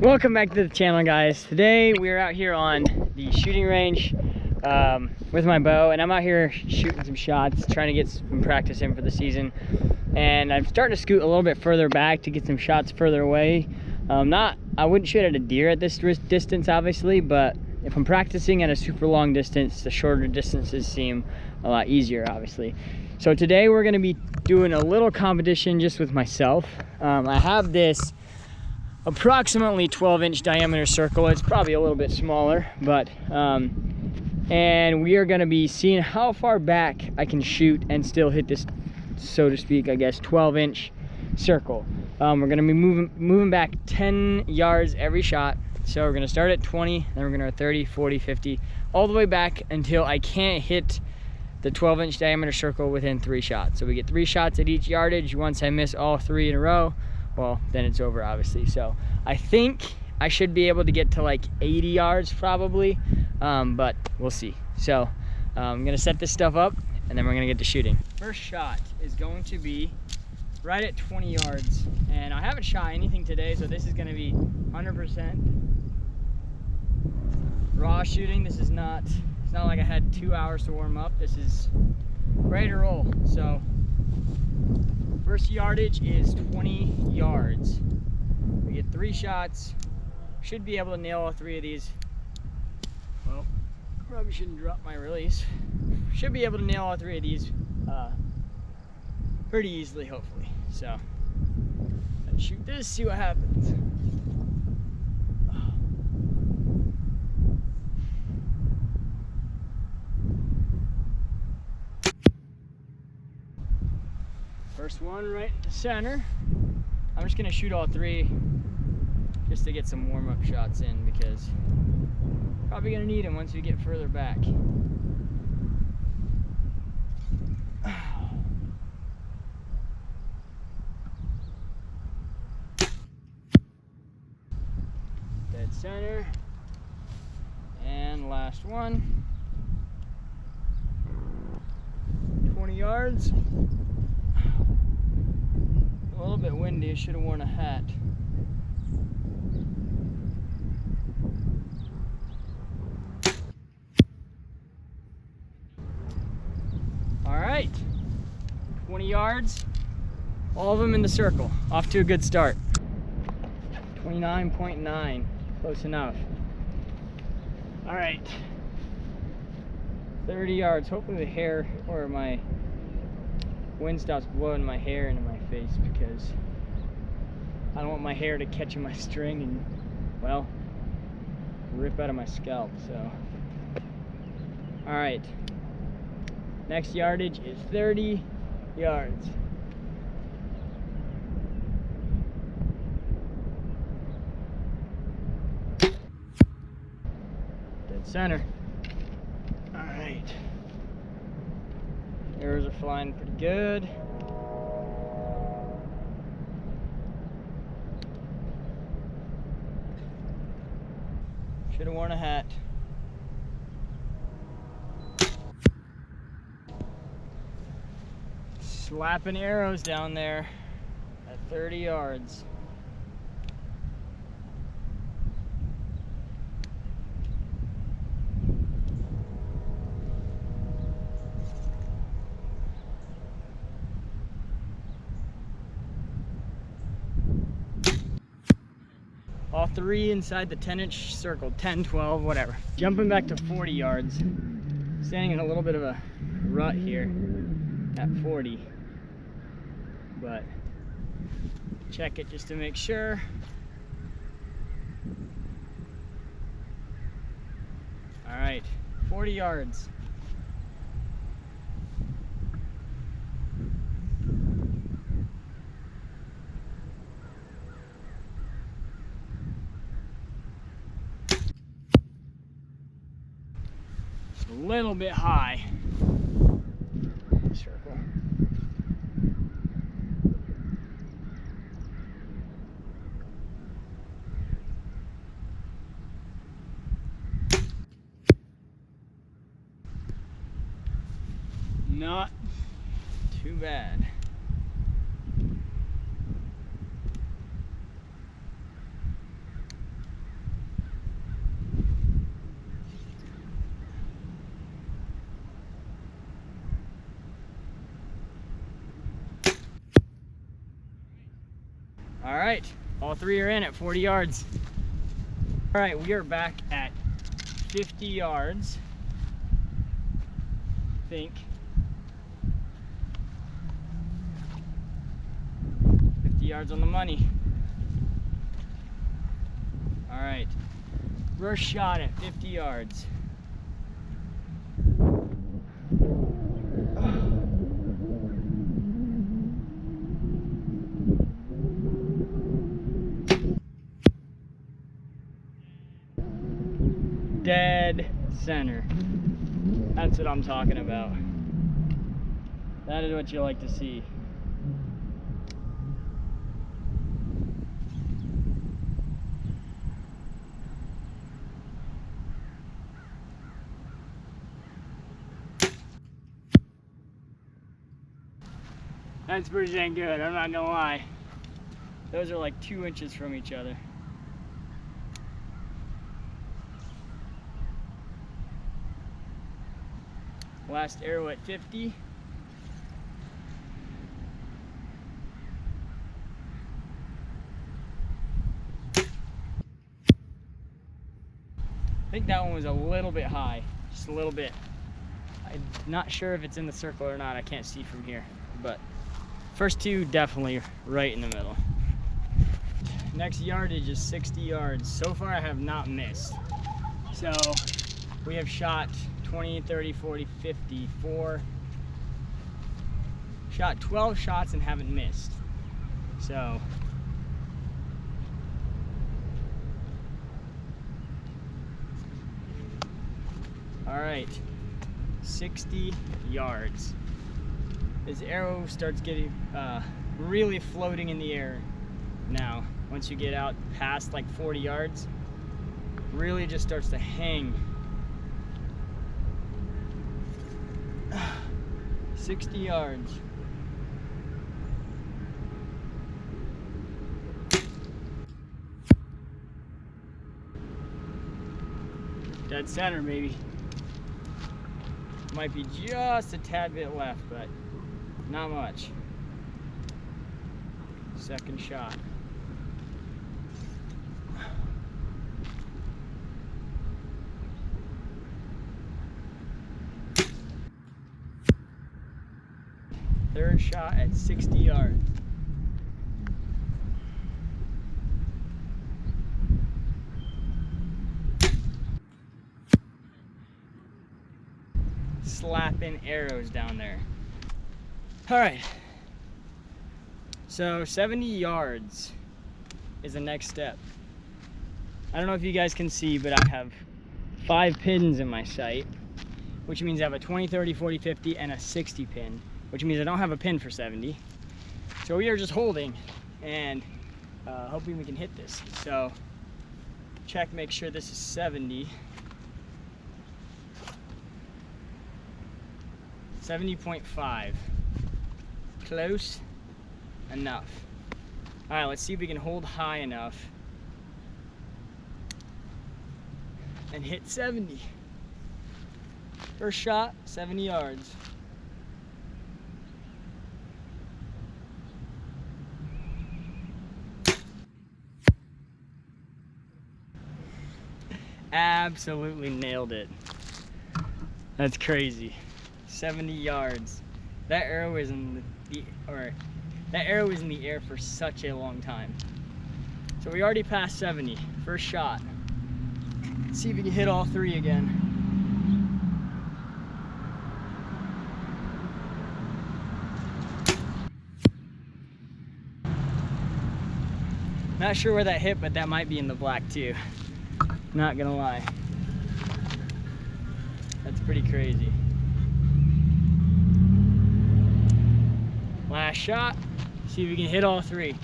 Welcome back to the channel, guys. Today we are out here on the shooting range with my bow, and I'm out here shooting some shots, trying to get some practice in for the season. And I'm starting to scoot a little bit further back to get some shots further away. I wouldn't shoot at a deer at this distance, obviously, but if I'm practicing at a super long distance, the shorter distances seem a lot easier, obviously. So today we're going to be doing a little competition just with myself. I have this approximately 12-inch diameter circle. It's probably a little bit smaller, but and we are going to be seeing how far back I can shoot and still hit this, so to speak, I guess, 12-inch circle. We're going to be moving back 10 yards every shot. So we're going to start at 20, then we're going to go 30, 40, 50, all the way back until I can't hit the 12-inch diameter circle within 3 shots. So we get 3 shots at each yardage. Once I miss all 3 in a row, well, then it's over, obviously. So I think I should be able to get to like 80 yards probably, but we'll see. So I'm gonna set this stuff up and then we're gonna get to shooting. First shot is going to be right at 20 yards. And I haven't shot anything today, so this is gonna be 100% raw shooting. This is not, it's not like I had 2 hours to warm up. This is ready to roll. So first yardage is 20 yards. We get 3 shots. Should be able to nail all 3 of these. Well, probably shouldn't drop my release. Should be able to nail all 3 of these pretty easily, hopefully. So let's shoot this, see what happens. First one right in the center. I'm just gonna shoot all 3 just to get some warm-up shots in, because probably gonna need them once we get further back. Dead center. And last one. 20 yards. A little bit windy, I should have worn a hat. All right, 20 yards, all of them in the circle. Off to a good start. 29.9, close enough. All right, 30 yards. Hopefully the hair or my wind stops blowing my hair into my face, because I don't want my hair to catch in my string and, well, rip out of my scalp. So all right, next yardage is 30 yards. Dead center. All right, arrows are flying pretty good. Should have worn a hat. Slapping arrows down there at 30 yards. All 3 inside the 10-inch circle, 10, 12, whatever. Jumping back to 40 yards. Standing in a little bit of a rut here at 40. But check it just to make sure. All right, 40 yards. A little bit high. Circle. Not too bad. right, all three are in at 40 yards. All right, we are back at 50 yards, I think. 50 yards on the money. All right, first shot at 50 yards. Dead center. That's what I'm talking about. That is what you like to see. That's pretty dang good, I'm not gonna lie. Those are like 2 inches from each other. Last arrow at 50. I think that one was a little bit high, just a little bit. I'm not sure if it's in the circle or not, I can't see from here, but first two definitely right in the middle. Next yardage is 60 yards. So far I have not missed. So we have shot 20, 30, 40, 50, shot 12 shots and haven't missed. So all right, 60 yards. This arrow starts getting really floating in the air now. Once you get out past like 40 yards, really just starts to hang. 60 yards. Dead center, baby. Might be just a tad bit left, but not much. Second shot. Third shot at 60 yards. Slapping arrows down there. All right. So 70 yards is the next step. I don't know if you guys can see, but I have 5 pins in my sight, which means I have a 20, 30, 40, 50, and a 60 pin, which means I don't have a pin for 70. So we are just holding and hoping we can hit this. So check, make sure this is 70. 70.5. Close enough. All right, let's see if we can hold high enough and hit 70. First shot, 70 yards. Absolutely nailed it. That's crazy. 70 yards. That arrow is in the air for such a long time. So we already passed 70. First shot. Let's see if we can hit all 3 again. Not sure where that hit, but that might be in the black too. Not gonna lie. That's pretty crazy. Last shot. See if we can hit all 3.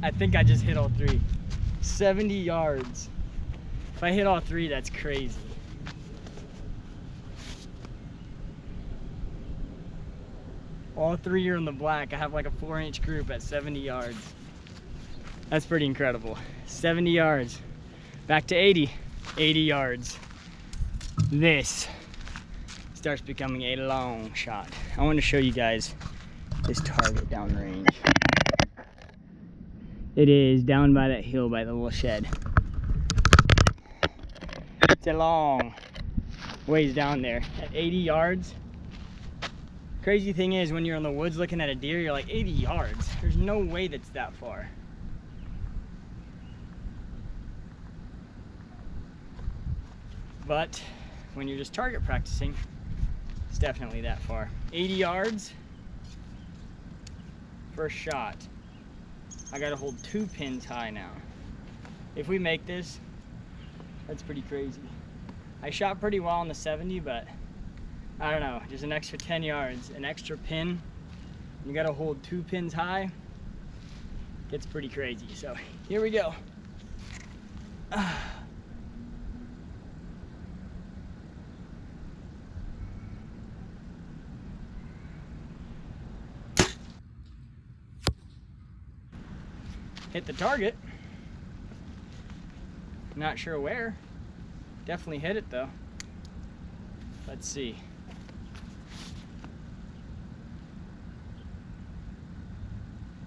I think I just hit all 3. 70 yards. If I hit all 3, that's crazy. All 3 are in the black. I have like a 4-inch group at 70 yards. That's pretty incredible. 70 yards. Back to 80. 80 yards. This starts becoming a long shot. I want to show you guys this target downrange. It is down by that hill by the little shed. It's a long ways down there at 80 yards. Crazy thing is, when you're in the woods looking at a deer, you're like, 80 yards? There's no way that's that far. But when you're just target practicing, it's definitely that far. 80 yards, first shot. I gotta hold 2 pins high now. If we make this, that's pretty crazy. I shot pretty well on the 70, but I don't know, just an extra 10 yards, an extra pin. You gotta hold 2 pins high. Gets pretty crazy. So here we go. Hit the target. Not sure where. Definitely hit it though. Let's see.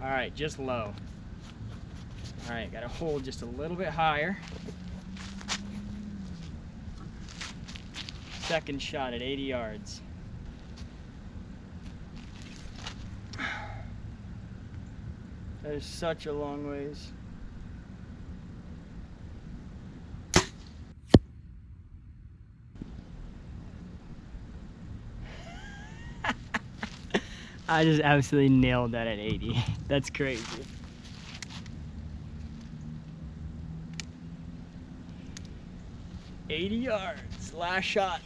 All right, just low. All right, gotta hold just a little bit higher. Second shot at 80 yards. That is such a long ways. I just absolutely nailed that at 80. That's crazy. "80 yards, last shot."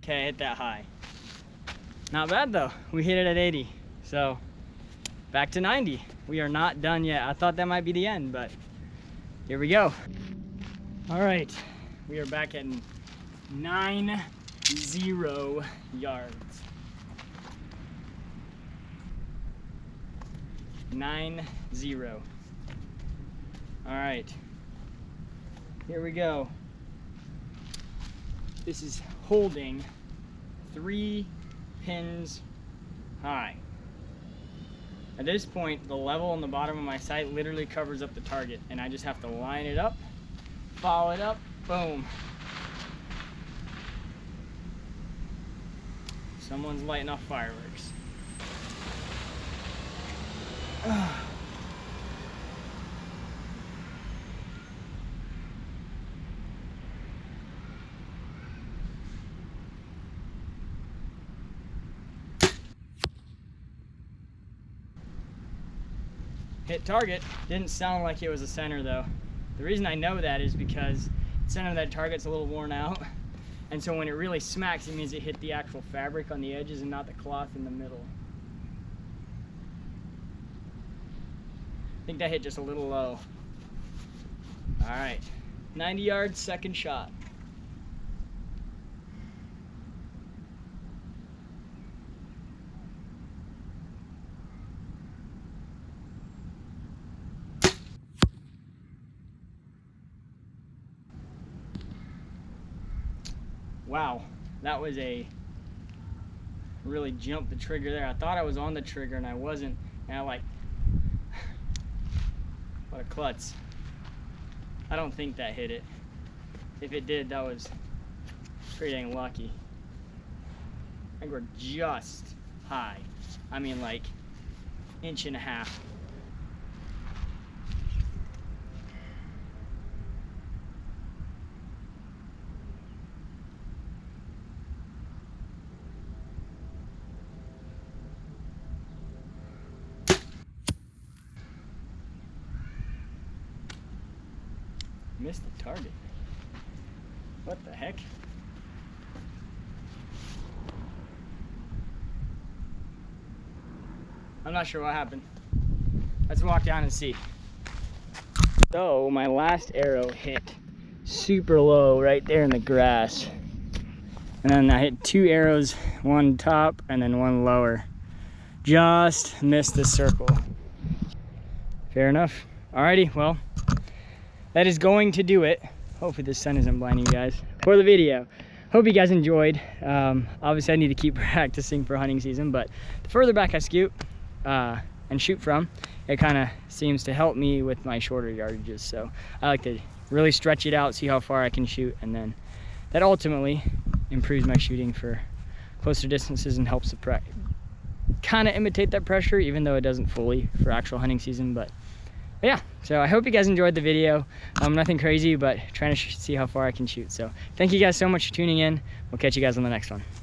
Okay, hit that high. Not bad though. We hit it at 80. So back to 90. We are not done yet. I thought that might be the end, but here we go. All right, we are back at 90 yards. 90. All right, here we go. This is holding 3 pins high. At this point, the level on the bottom of my sight literally covers up the target, and I just have to line it up, follow it up, boom. Someone's lighting off fireworks. Hit target. Didn't sound like it was a center though. The reason I know that is because the center of that target's a little worn out, and so when it really smacks, it means it hit the actual fabric on the edges and not the cloth in the middle. I think that hit just a little low. All right, 90 yards, second shot. Wow, that was a really jumped the trigger there. I thought I was on the trigger and I wasn't, and I like, what a klutz. I don't think that hit it. If it did, that was pretty dang lucky. I think we're just high. I mean like 1.5 inches. Missed the target. What the heck? I'm not sure what happened. Let's walk down and see. So my last arrow hit super low right there in the grass. And then I hit 2 arrows, one top and then one lower. Just missed the circle. Fair enough. Alrighty, well, that is going to do it. Hopefully the sun isn't blinding you guys for the video. Hope you guys enjoyed. Obviously I need to keep practicing for hunting season, but the further back I scoot and shoot from, it kind of seems to help me with my shorter yardages. So I like to really stretch it out, see how far I can shoot, and then that ultimately improves my shooting for closer distances and helps the kind of imitate that pressure, even though it doesn't fully for actual hunting season. But yeah, so I hope you guys enjoyed the video. Nothing crazy, but trying to see how far I can shoot. So thank you guys so much for tuning in. We'll catch you guys on the next one.